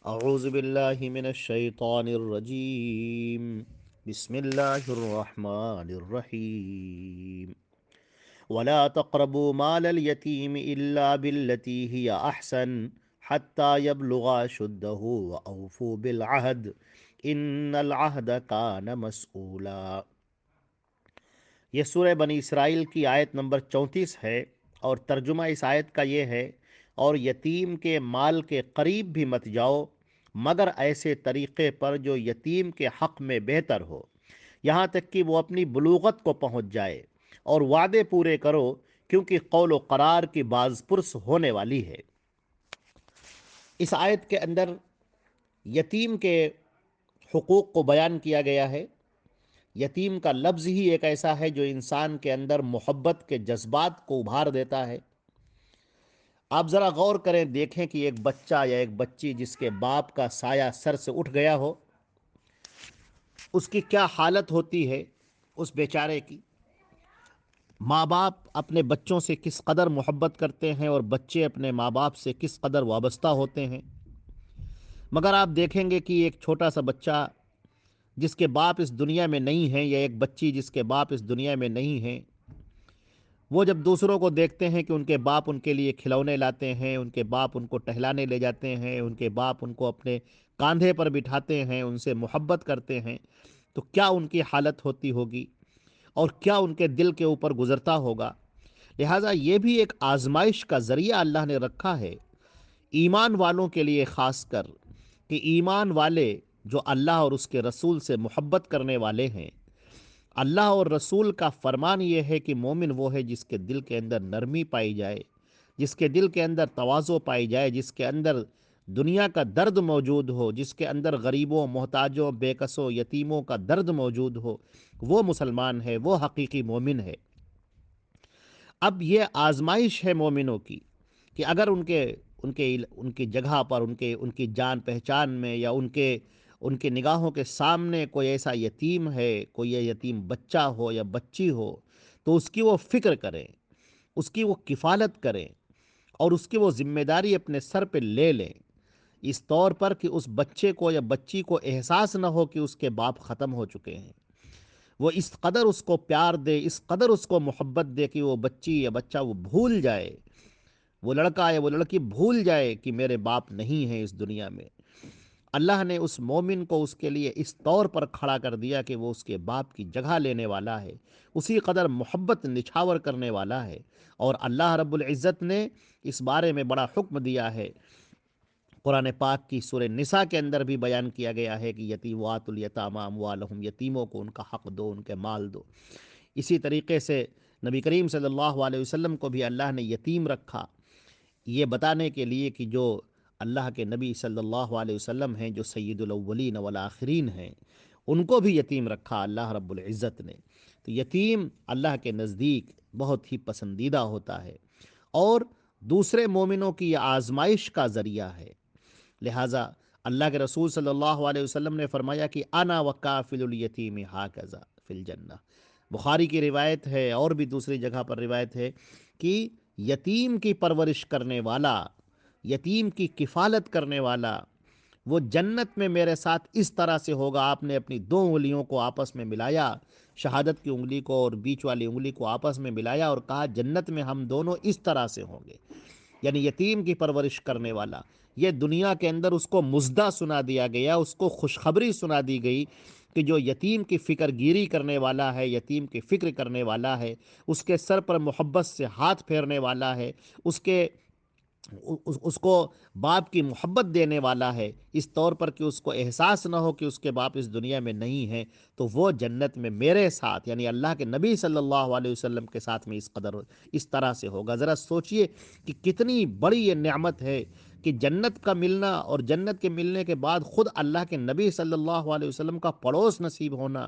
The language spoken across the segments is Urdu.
اعوذ باللہ من الشیطان الرجیم بسم اللہ الرحمن الرحیم ولا تقربوا مال اليتیم الا بالتي هي احسن حتى يبلغ اشده واوفوا بالعهد ان العهد كان مسؤولا۔ یہ سورہ بنی اسرائیل کی آیت نمبر 34 ہے، اور ترجمہ اس آیت کا یہ ہے: اور یتیم کے مال کے قریب بھی مت جاؤ مگر ایسے طریقے پر جو یتیم کے حق میں بہتر ہو، یہاں تک کہ وہ اپنی بلوغت کو پہنچ جائے، اور وعدے پورے کرو کیونکہ قول و قرار کی باز پرس ہونے والی ہے۔ اس آیت کے اندر یتیم کے حقوق کو بیان کیا گیا ہے۔ یتیم کا لفظ ہی ایک ایسا ہے جو انسان کے اندر محبت کے جذبات کو ابھار دیتا ہے۔ آپ ذرا غور کریں، دیکھیں کہ ایک بچہ یا ایک بچی جس کے باپ کا سایہ سر سے اٹھ گیا ہو، اس کی کیا حالت ہوتی ہے، اس بیچارے کی۔ ماں باپ اپنے بچوں سے کس قدر محبت کرتے ہیں اور بچے اپنے ماں باپ سے کس قدر وابستہ ہوتے ہیں، مگر آپ دیکھیں گے کہ ایک چھوٹا سا بچہ جس کے باپ اس دنیا میں نہیں ہیں، یا ایک بچی جس کے باپ اس دنیا میں نہیں ہیں، وہ جب دوسروں کو دیکھتے ہیں کہ ان کے باپ ان کے لیے کھلونے لاتے ہیں، ان کے باپ ان کو ٹہلانے لے جاتے ہیں، ان کے باپ ان کو اپنے کاندھے پر بٹھاتے ہیں، ان سے محبت کرتے ہیں، تو کیا ان کی حالت ہوتی ہوگی اور کیا ان کے دل کے اوپر گزرتا ہوگا۔ لہٰذا یہ بھی ایک آزمائش کا ذریعہ اللہ نے رکھا ہے ایمان والوں کے لیے، خاص کر کہ ایمان والے جو اللہ اور اس کے رسول سے محبت کرنے والے ہیں۔ اللہ اور رسول کا فرمان یہ ہے کہ مومن وہ ہے جس کے دل کے اندر نرمی پائی جائے، جس کے دل کے اندر تواضع پائی جائے، جس کے اندر دنیا کا درد موجود ہو، جس کے اندر غریبوں، محتاجوں، بے کسوں، یتیموں کا درد موجود ہو، وہ مسلمان ہے، وہ حقیقی مومن ہے۔ اب یہ آزمائش ہے مومنوں کی کہ اگر ان کی جگہ پر، ان کی جان پہچان میں، یا ان کے نگاہوں کے سامنے کوئی ایسا یتیم ہے، کوئی یتیم بچہ ہو یا بچی ہو، تو اس کی وہ فکر کریں، اس کی وہ کفالت کریں، اور اس کی وہ ذمہ داری اپنے سر پہ لے لیں، اس طور پر کہ اس بچے کو یا بچی کو احساس نہ ہو کہ اس کے باپ ختم ہو چکے ہیں۔ وہ اس قدر اس کو پیار دے، اس قدر اس کو محبت دے کہ وہ بچی یا بچہ وہ بھول جائے، وہ لڑکا یا وہ لڑکی بھول جائے کہ میرے باپ نہیں ہیں اس دنیا میں۔ اللہ نے اس مومن کو اس کے لیے اس طور پر کھڑا کر دیا کہ وہ اس کے باپ کی جگہ لینے والا ہے، اسی قدر محبت نچھاور کرنے والا ہے۔ اور اللہ رب العزت نے اس بارے میں بڑا حکم دیا ہے، قرآن پاک کی سورہ نساء کے اندر بھی بیان کیا گیا ہے کہ یتیم وات الیتامی اموالہم، یتیموں کو ان کا حق دو، ان کے مال دو۔ اسی طریقے سے نبی کریم صلی اللہ علیہ وسلم کو بھی اللہ نے یتیم رکھا، یہ بتانے کے لیے کہ جو اللہ کے نبی صلی اللہ علیہ وسلم ہیں، جو سید الاولین والآخرین ہیں، ان کو بھی یتیم رکھا اللہ رب العزت نے۔ تو یتیم اللہ کے نزدیک بہت ہی پسندیدہ ہوتا ہے، اور دوسرے مومنوں کی یہ آزمائش کا ذریعہ ہے۔ لہٰذا اللہ کے رسول صلی اللہ علیہ وسلم نے فرمایا کہ انا وکافل الیتیم ہاکذا فی الجنہ۔ بخاری کی روایت ہے، اور بھی دوسری جگہ پر روایت ہے کہ یتیم کی پرورش کرنے والا، یتیم کی کفالت کرنے والا، وہ جنت میں میرے ساتھ اس طرح سے ہوگا۔ آپ نے اپنی دو انگلیوں کو آپس میں ملایا، شہادت کی انگلی کو اور بیچ والی انگلی کو آپس میں ملایا، اور کہا جنت میں ہم دونوں اس طرح سے ہوں گے۔ یعنی یتیم کی پرورش کرنے والا، یہ دنیا کے اندر اس کو مژدہ سنا دیا گیا، اس کو خوشخبری سنا دی گئی کہ جو یتیم کی فکر گیری کرنے والا ہے، یتیم کی فکر کرنے والا ہے، اس کے سر پر محبت سے ہاتھ پھیرنے والا ہے، اس کو باپ کی محبت دینے والا ہے، اس طور پر کہ اس کو احساس نہ ہو کہ اس کے باپ اس دنیا میں نہیں ہیں، تو وہ جنت میں میرے ساتھ، یعنی اللہ کے نبی صلی اللہ علیہ وسلم کے ساتھ میں اس طرح سے ہوگا۔ ذرا سوچئے کہ کتنی بڑی یہ نعمت ہے کہ جنت کا ملنا، اور جنت کے ملنے کے بعد خود اللہ کے نبی صلی اللہ علیہ وسلم کا پڑوس نصیب ہونا،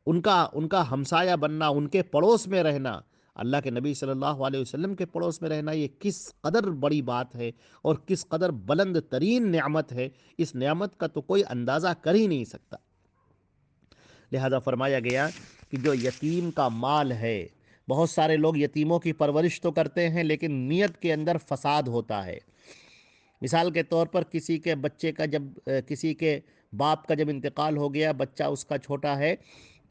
ان کا ہمسایہ بننا، ان کے پڑوس میں رہنا، اللہ کے نبی صلی اللہ علیہ وسلم کے پڑوس میں رہنا، یہ کس قدر بڑی بات ہے اور کس قدر بلند ترین نعمت ہے۔ اس نعمت کا تو کوئی اندازہ کر ہی نہیں سکتا۔ لہذا فرمایا گیا کہ جو یتیم کا مال ہے، بہت سارے لوگ یتیموں کی پرورش تو کرتے ہیں لیکن نیت کے اندر فساد ہوتا ہے۔ مثال کے طور پر کسی کے بچے کا جب کسی کے باپ کا جب انتقال ہو گیا، بچہ اس کا چھوٹا ہے،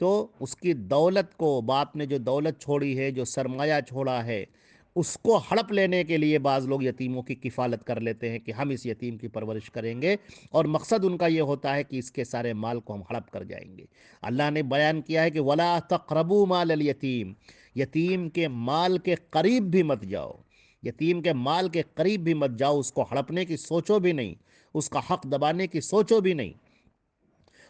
تو اس کی دولت کو، باپ نے جو دولت چھوڑی ہے، جو سرمایہ چھوڑا ہے، اس کو ہڑپ لینے کے لیے بعض لوگ یتیموں کی کفالت کر لیتے ہیں کہ ہم اس یتیم کی پرورش کریں گے، اور مقصد ان کا یہ ہوتا ہے کہ اس کے سارے مال کو ہم ہڑپ کر جائیں گے۔ اللہ نے بیان کیا ہے کہ وَلَا تَقْرَبُوا مَالَ الْيَتِيمِ، یتیم کے مال کے قریب بھی مت جاؤ، یتیم کے مال کے قریب بھی مت جاؤ، اس کو ہڑپنے کی سوچو بھی نہیں، اس کا حق دبانے کی سوچو بھی نہیں۔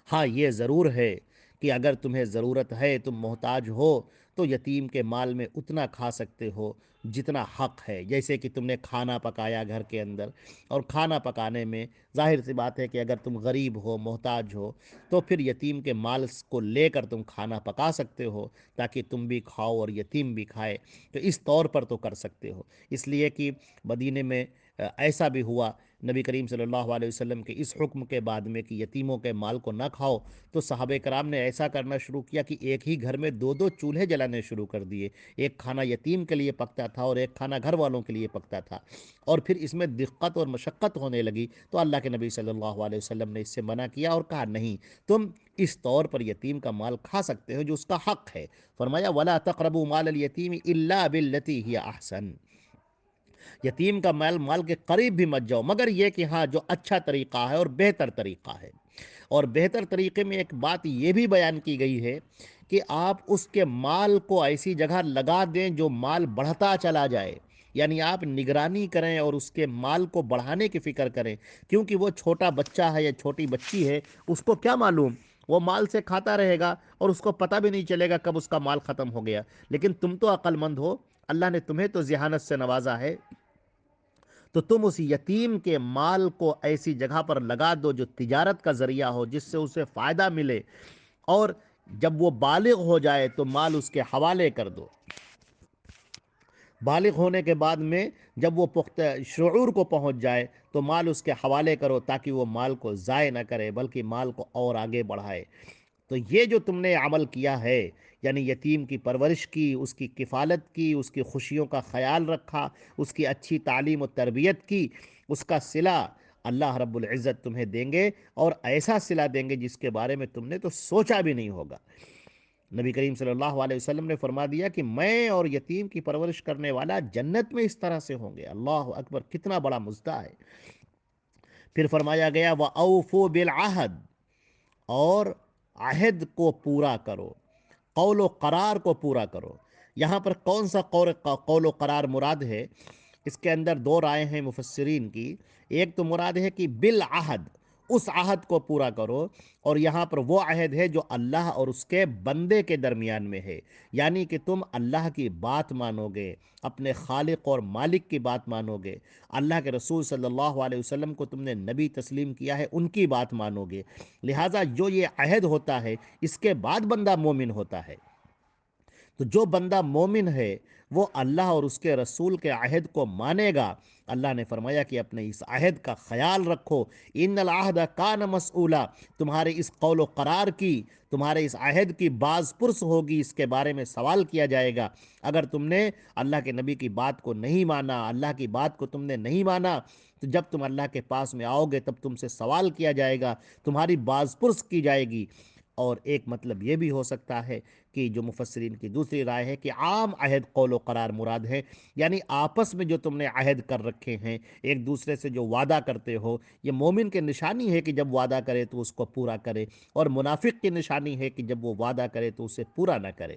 ہاں یہ ضرور ہے کہ اگر تمہیں ضرورت ہے، تم محتاج ہو، تو یتیم کے مال میں اتنا کھا سکتے ہو جتنا حق ہے۔ جیسے کہ تم نے کھانا پکایا گھر کے اندر، اور کھانا پکانے میں ظاہر سی بات ہے کہ اگر تم غریب ہو، محتاج ہو، تو پھر یتیم کے مال کو لے کر تم کھانا پکا سکتے ہو تاکہ تم بھی کھاؤ اور یتیم بھی کھائے، تو اس طور پر تو کر سکتے ہو۔ اس لیے کہ مدینے میں ایسا بھی ہوا، نبی کریم صلی اللہ علیہ وسلم کے اس حکم کے بعد میں کہ یتیموں کے مال کو نہ کھاؤ، تو صحابہ کرام نے ایسا کرنا شروع کیا کہ ایک ہی گھر میں دو دو چولہے جلانے شروع کر دیے، ایک کھانا یتیم کے لیے پکتا تھا اور ایک کھانا گھر والوں کے لیے پکتا تھا، اور پھر اس میں دقت اور مشقت ہونے لگی، تو اللہ کے نبی صلی اللہ علیہ وسلم نے اس سے منع کیا اور کہا نہیں، تم اس طور پر یتیم کا مال کھا سکتے ہو جو اس کا حق ہے۔ فرمایا وَلَا تَقْرَبُوا مَالَ الْيَتِيمِ إِلَّا بِالَّتِي هِيَ أَحْسَنُ، یتیم کا مال کے قریب بھی مت جاؤ، مگر یہ کہ ہاں جو اچھا طریقہ ہے اور بہتر طریقہ ہے۔ اور بہتر طریقے میں ایک بات یہ بھی بیان کی گئی ہے کہ آپ اس کے مال کو ایسی جگہ لگا دیں جو مال بڑھتا چلا جائے، یعنی آپ نگرانی کریں اور اس کے مال کو بڑھانے کی فکر کریں، کیونکہ وہ چھوٹا بچہ ہے یا چھوٹی بچی ہے، اس کو کیا معلوم، وہ مال سے کھاتا رہے گا اور اس کو پتہ بھی نہیں چلے گا کب اس کا مال ختم ہو گیا۔ لیکن تم تو عقل مند ہو، اللہ نے تمہیں تو ذہانت سے نوازا ہے، تو تم اس یتیم کے مال کو ایسی جگہ پر لگا دو جو تجارت کا ذریعہ ہو، جس سے اسے فائدہ ملے، اور جب وہ بالغ ہو جائے تو مال اس کے حوالے کر دو۔ بالغ ہونے کے بعد میں جب وہ پختہ شعور کو پہنچ جائے تو مال اس کے حوالے کرو، تاکہ وہ مال کو ضائع نہ کرے بلکہ مال کو اور آگے بڑھائے۔ تو یہ جو تم نے عمل کیا ہے، یعنی یتیم کی پرورش کی، اس کی کفالت کی، اس کی خوشیوں کا خیال رکھا، اس کی اچھی تعلیم و تربیت کی، اس کا صلہ اللہ رب العزت تمہیں دیں گے، اور ایسا صلہ دیں گے جس کے بارے میں تم نے تو سوچا بھی نہیں ہوگا۔ نبی کریم صلی اللہ علیہ وسلم نے فرما دیا کہ میں اور یتیم کی پرورش کرنے والا جنت میں اس طرح سے ہوں گے۔ اللہ اکبر، کتنا بڑا مزدہ ہے۔ پھر فرمایا گیا وَأَوْفُوا بِالْعَهْدِ، اور عہد کو پورا کرو، قول و قرار کو پورا کرو۔ یہاں پر کون سا قول و قرار مراد ہے؟ اس کے اندر دو رائے ہیں مفسرین کی۔ ایک تو مراد ہے کہ بالعہد، اس عہد کو پورا کرو، اور یہاں پر وہ عہد ہے جو اللہ اور اس کے بندے کے درمیان میں ہے، یعنی کہ تم اللہ کی بات مانو گے، اپنے خالق اور مالک کی بات مانو گے، اللہ کے رسول صلی اللہ علیہ وسلم کو تم نے نبی تسلیم کیا ہے، ان کی بات مانو گے۔ لہٰذا جو یہ عہد ہوتا ہے، اس کے بعد بندہ مومن ہوتا ہے۔ تو جو بندہ مومن ہے وہ اللہ اور اس کے رسول کے عہد کو مانے گا۔ اللہ نے فرمایا کہ اپنے اس عہد کا خیال رکھو، ان العہد کان مسئولا، تمہارے اس قول و قرار کی، تمہارے اس عہد کی باز پرس ہوگی، اس کے بارے میں سوال کیا جائے گا۔ اگر تم نے اللہ کے نبی کی بات کو نہیں مانا، اللہ کی بات کو تم نے نہیں مانا، تو جب تم اللہ کے پاس میں آؤ گے تب تم سے سوال کیا جائے گا، تمہاری باز پرس کی جائے گی۔ اور ایک مطلب یہ بھی ہو سکتا ہے کہ جو مفسرین کی دوسری رائے ہے کہ عام عہد قول و قرار مراد ہے، یعنی آپس میں جو تم نے عہد کر رکھے ہیں، ایک دوسرے سے جو وعدہ کرتے ہو۔ یہ مومن کی نشانی ہے کہ جب وعدہ کرے تو اس کو پورا کرے، اور منافق کی نشانی ہے کہ جب وہ وعدہ کرے تو اسے پورا نہ کرے۔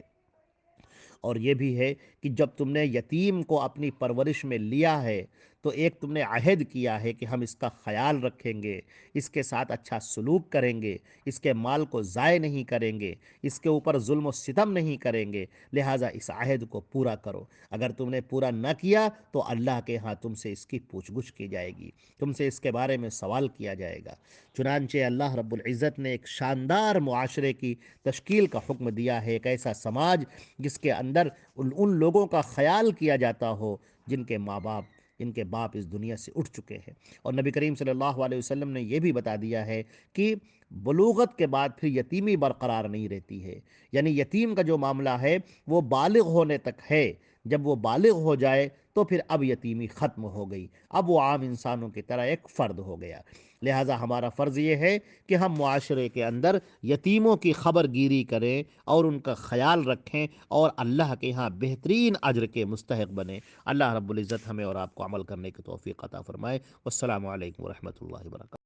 اور یہ بھی ہے کہ جب تم نے یتیم کو اپنی پرورش میں لیا ہے تو ایک تم نے عہد کیا ہے کہ ہم اس کا خیال رکھیں گے، اس کے ساتھ اچھا سلوک کریں گے، اس کے مال کو ضائع نہیں کریں گے، اس کے اوپر ظلم و ستم نہیں کریں گے، لہٰذا اس عہد کو پورا کرو۔ اگر تم نے پورا نہ کیا تو اللہ کے ہاں تم سے اس کی پوچھ گچھ کی جائے گی، تم سے اس کے بارے میں سوال کیا جائے گا۔ چنانچہ اللہ رب العزت نے ایک شاندار معاشرے کی تشکیل کا حکم دیا ہے، ایک ایسا سماج جس کے اندر ان لوگوں کا خیال کیا جاتا ہو جن کے ماں باپ، ان کے باپ اس دنیا سے اٹھ چکے ہیں۔ اور نبی کریم صلی اللہ علیہ وسلم نے یہ بھی بتا دیا ہے کہ بلوغت کے بعد پھر یتیمی برقرار نہیں رہتی ہے، یعنی یتیم کا جو معاملہ ہے وہ بالغ ہونے تک ہے، جب وہ بالغ ہو جائے تو پھر اب یتیمی ختم ہو گئی، اب وہ عام انسانوں کی طرح ایک فرد ہو گیا۔ لہٰذا ہمارا فرض یہ ہے کہ ہم معاشرے کے اندر یتیموں کی خبر گیری کریں اور ان کا خیال رکھیں اور اللہ کے ہاں بہترین اجر کے مستحق بنیں۔ اللہ رب العزت ہمیں اور آپ کو عمل کرنے کی توفیق عطا فرمائے۔ والسلام علیکم ورحمۃ اللہ وبرکاتہ۔